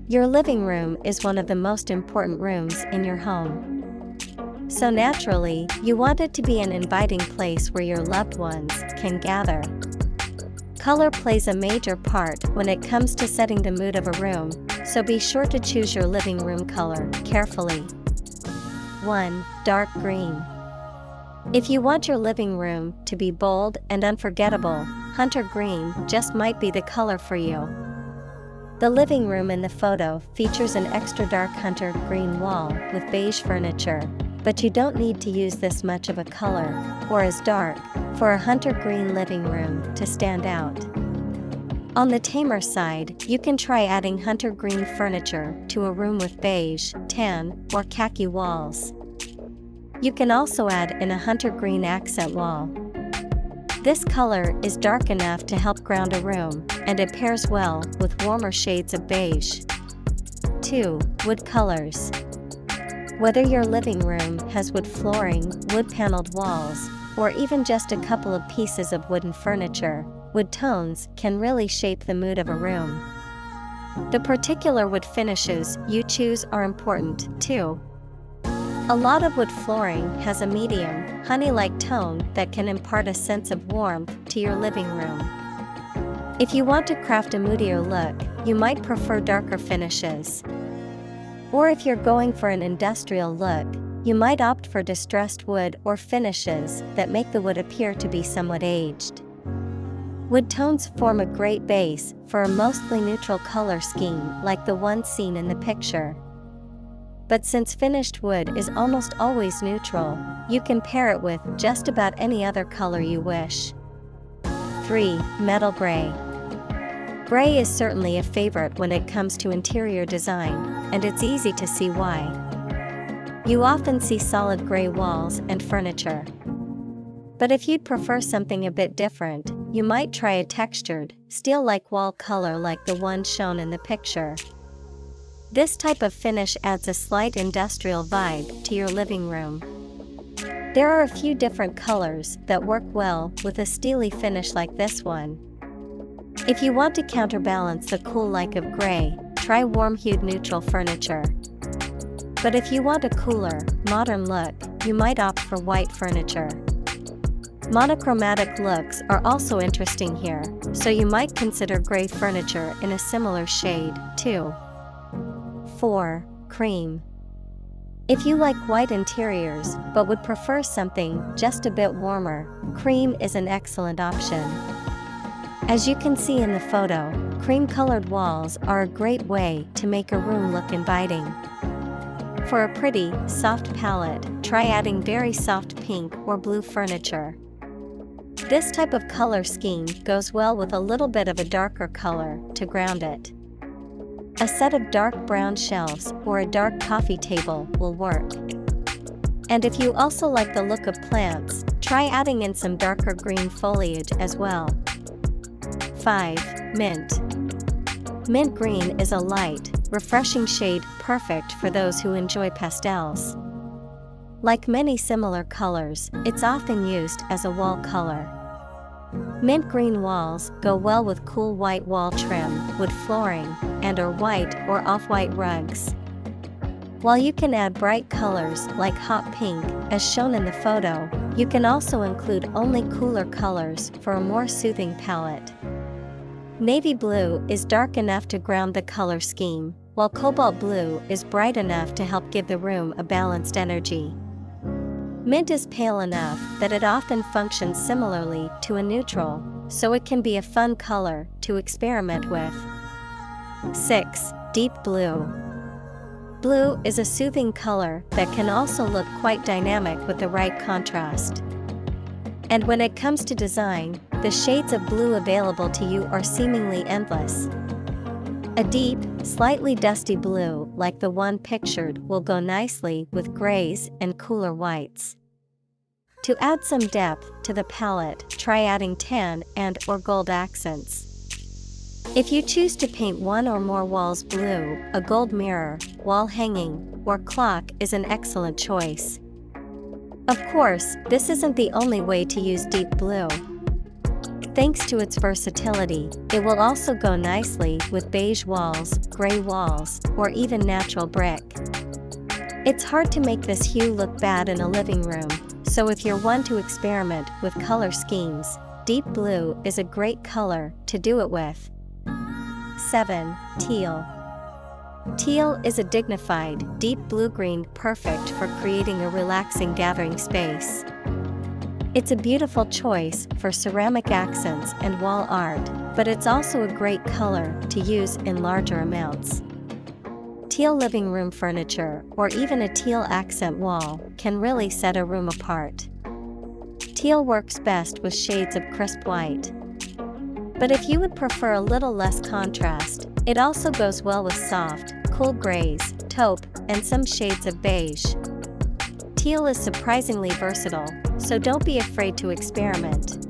Your living room is one of the most important rooms in your home. So naturally, you want it to be an inviting place where your loved ones can gather. Color plays a major part when it comes to setting the mood of a room, so be sure to choose your living room color carefully. 1. Dark green. If you want your living room to be bold and unforgettable, hunter green just might be the color for you. The living room in the photo features an extra dark hunter green wall with beige furniture, but you don't need to use this much of a color, or as dark, for a hunter green living room to stand out. On the tamer side, you can try adding hunter green furniture to a room with beige, tan, or khaki walls. You can also add in a hunter green accent wall. This color is dark enough to help ground a room, and it pairs well with warmer shades of beige. 2. Wood colors. Whether your living room has wood flooring, wood-paneled walls, or even just a couple of pieces of wooden furniture, wood tones can really shape the mood of a room. The particular wood finishes you choose are important, too. A lot of wood flooring has a medium, honey-like tone that can impart a sense of warmth to your living room. If you want to craft a moodier look, you might prefer darker finishes. Or if you're going for an industrial look, you might opt for distressed wood or finishes that make the wood appear to be somewhat aged. Wood tones form a great base for a mostly neutral color scheme like the one seen in the picture. But since finished wood is almost always neutral, you can pair it with just about any other color you wish. 3. Metal gray. Gray is certainly a favorite when it comes to interior design, and it's easy to see why. You often see solid gray walls and furniture. But if you'd prefer something a bit different, you might try a textured, steel-like wall color like the one shown in the picture. This type of finish adds a slight industrial vibe to your living room. There are a few different colors that work well with a steely finish like this one. If you want to counterbalance the cool like of gray, try warm-hued neutral furniture. But if you want a cooler, modern look, you might opt for white furniture. Monochromatic looks are also interesting here, so you might consider gray furniture in a similar shade, too. 4. Cream. If you like white interiors but would prefer something just a bit warmer, cream is an excellent option. As you can see in the photo, cream-colored walls are a great way to make a room look inviting. For a pretty, soft palette, try adding very soft pink or blue furniture. This type of color scheme goes well with a little bit of a darker color to ground it. A set of dark brown shelves or a dark coffee table will work. And if you also like the look of plants, try adding in some darker green foliage as well. 5. Mint. Mint green is a light, refreshing shade perfect for those who enjoy pastels. Like many similar colors, it's often used as a wall color. Mint green walls go well with cool white wall trim, wood flooring, and/or white or off-white rugs. While you can add bright colors like hot pink, as shown in the photo, you can also include only cooler colors for a more soothing palette. Navy blue is dark enough to ground the color scheme, while cobalt blue is bright enough to help give the room a balanced energy. Mint is pale enough that it often functions similarly to a neutral, so it can be a fun color to experiment with. 6. Deep blue. Blue is a soothing color that can also look quite dynamic with the right contrast. And when it comes to design, the shades of blue available to you are seemingly endless. A deep, slightly dusty blue like the one pictured will go nicely with grays and cooler whites. To add some depth to the palette, try adding tan and/or gold accents. If you choose to paint one or more walls blue, a gold mirror, wall hanging, or clock is an excellent choice. Of course, this isn't the only way to use deep blue. Thanks to its versatility, it will also go nicely with beige walls, gray walls, or even natural brick. It's hard to make this hue look bad in a living room, so if you're one to experiment with color schemes, deep blue is a great color to do it with. 7. Teal. Teal is a dignified, deep blue-green perfect for creating a relaxing gathering space. It's a beautiful choice for ceramic accents and wall art, but it's also a great color to use in larger amounts. Teal living room furniture, or even a teal accent wall, can really set a room apart. Teal works best with shades of crisp white. But if you would prefer a little less contrast, it also goes well with soft, cool grays, taupe, and some shades of beige. Teal is surprisingly versatile, so don't be afraid to experiment.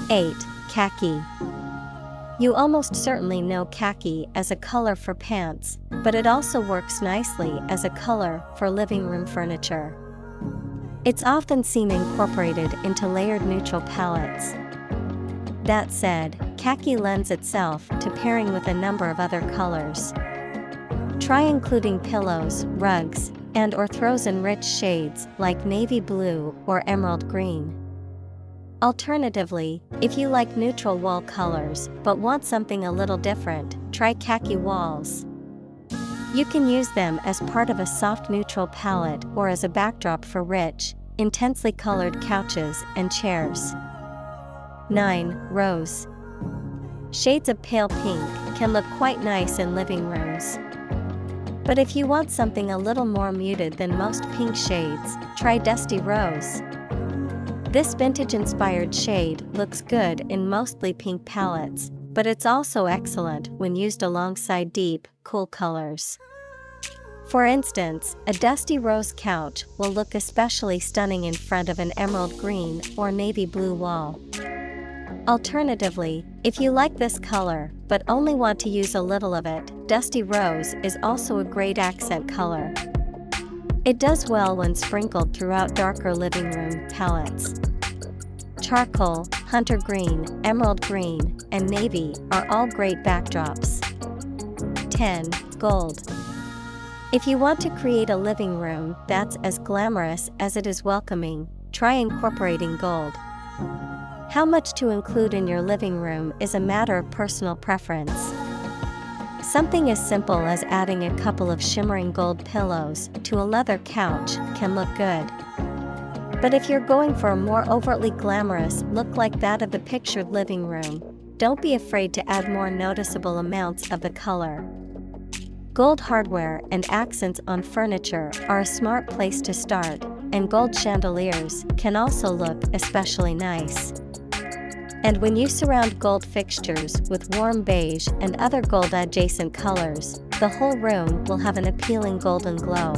8. Khaki. You almost certainly know khaki as a color for pants, but it also works nicely as a color for living room furniture. It's often seen incorporated into layered neutral palettes. That said, khaki lends itself to pairing with a number of other colors. Try including pillows, rugs, and/or throws in rich shades like navy blue or emerald green. Alternatively, if you like neutral wall colors but want something a little different, try khaki walls. You can use them as part of a soft neutral palette or as a backdrop for rich, intensely colored couches and chairs. 9. Rose. Shades of pale pink can look quite nice in living rooms. But if you want something a little more muted than most pink shades, try Dusty Rose. This vintage-inspired shade looks good in mostly pink palettes, but it's also excellent when used alongside deep, cool colors. For instance, a dusty rose couch will look especially stunning in front of an emerald green or navy blue wall. Alternatively, if you like this color but only want to use a little of it, Dusty Rose is also a great accent color. It does well when sprinkled throughout darker living room palettes. Charcoal, hunter green, emerald green, and navy are all great backdrops. 10. Gold. If you want to create a living room that's as glamorous as it is welcoming, try incorporating gold. How much to include in your living room is a matter of personal preference. Something as simple as adding a couple of shimmering gold pillows to a leather couch can look good. But if you're going for a more overtly glamorous look like that of the pictured living room, don't be afraid to add more noticeable amounts of the color. Gold hardware and accents on furniture are a smart place to start, and gold chandeliers can also look especially nice. And when you surround gold fixtures with warm beige and other gold adjacent colors, the whole room will have an appealing golden glow.